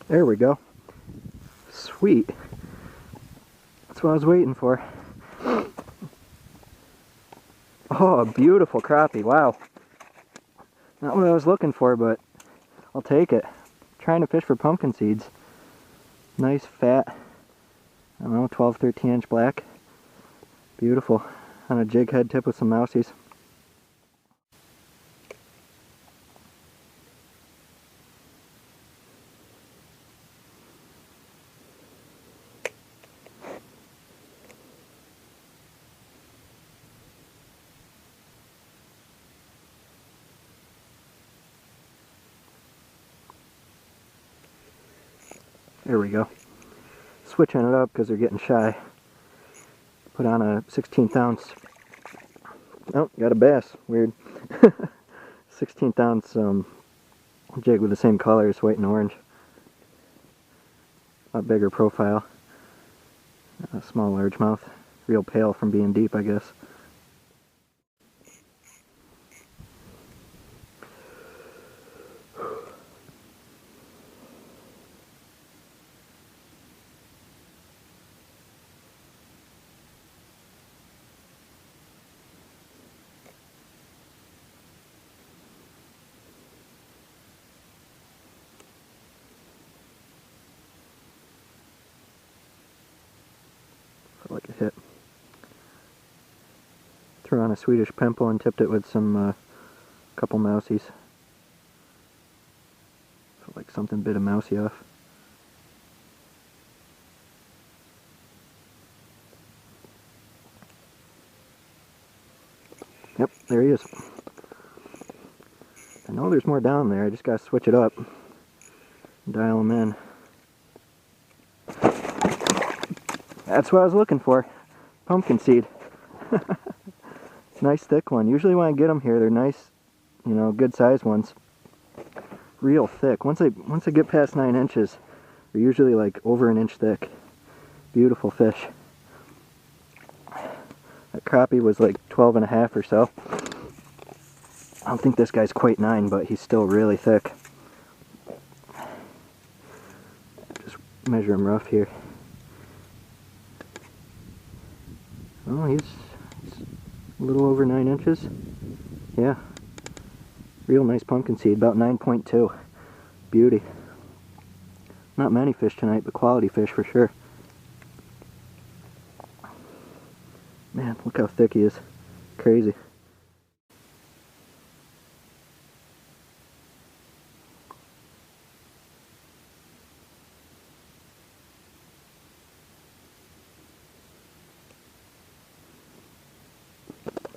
There we go. Sweet. That's what I was waiting for. Oh, a beautiful crappie. Wow. Not what I was looking for, but I'll take it. Trying to fish for pumpkin seeds. Nice fat, I don't know, 12, 13 inch black. Beautiful. On a jig head tip with some mousies. There we go. Switching it up because they're getting shy. Put on a 16th ounce. Oh, got a bass. Weird. 16th ounce jig with the same colors, white and orange. A lot bigger profile. A small largemouth. Real pale from being deep, I guess. Felt like a hit. Threw on a Swedish pimple and tipped it with some couple mousies. Felt like something bit a mousie off. Yep, there he is. I know there's more down there, I just gotta switch it up. Dial them in. That's what I was looking for. Pumpkin seed. Nice thick one. Usually when I get them here, they're nice, you know, good sized ones. Real thick. Once they get past 9 inches, they're usually like over an inch thick. Beautiful fish. That crappie was like 12 and a half or so. I don't think this guy's quite 9, but he's still really thick. Just measure him rough here. Oh, he's a little over 9 inches. Yeah. Real nice pumpkin seed, about 9.2. Beauty. Not many fish tonight, but quality fish for sure. Man, look how thick he is. Crazy.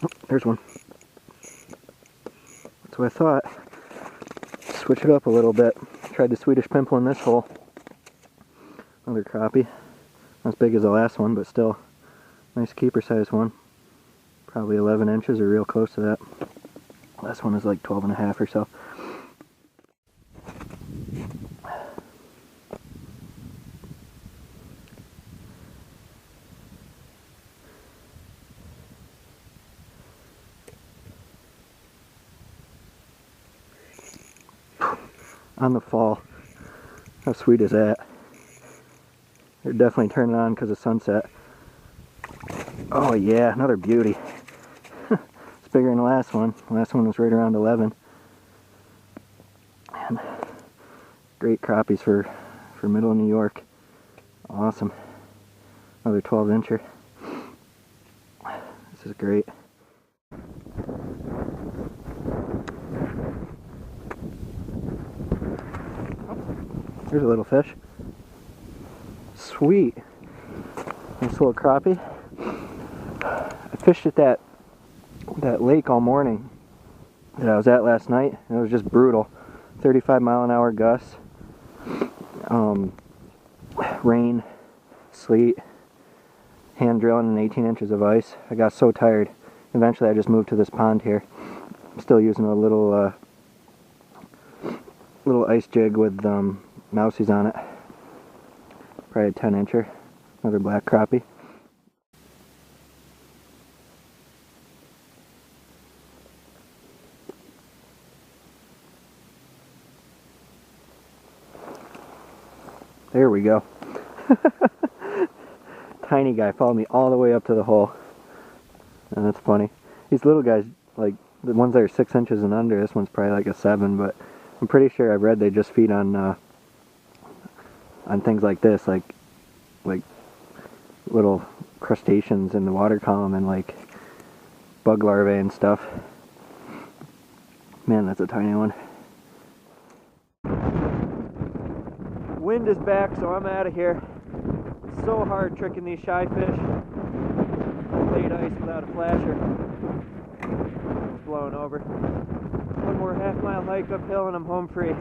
Oh, there's one. That's what I thought. Switch it up a little bit. Tried the Swedish pimple in this hole. Another crappie. Not as big as the last one, but still nice keeper size one. Probably 11 inches or real close to that. Last one was like 12 and a half or so. On the fall. How sweet is that? They're definitely turning on because of sunset. Oh yeah, another beauty. It's bigger than the last one. The last one was right around 11. And great crappies for middle of New York. Awesome. Another 12 incher. This is great. There's a little fish. Sweet. Nice little crappie. I fished at that lake all morning that I was at last night, and it was just brutal. 35-mile-an-hour gusts. Rain, sleet, hand drilling and 18 inches of ice. I got so tired. Eventually I just moved to this pond here. I'm still using a little ice jig with mousies on it. Probably a 10 incher. Another black crappie. There we go. Tiny guy followed me all the way up to the hole. And that's funny. These little guys, like the ones that are 6 inches and under, this one's probably like a 7, but I'm pretty sure I've read they just feed on things like this, like little crustaceans in the water column and like bug larvae and stuff. Man, that's a tiny one. Wind is back, so I'm out of here. It's so hard tricking these shy fish. Late ice without a flasher. It's blowing over. One more half-mile hike uphill and I'm home free.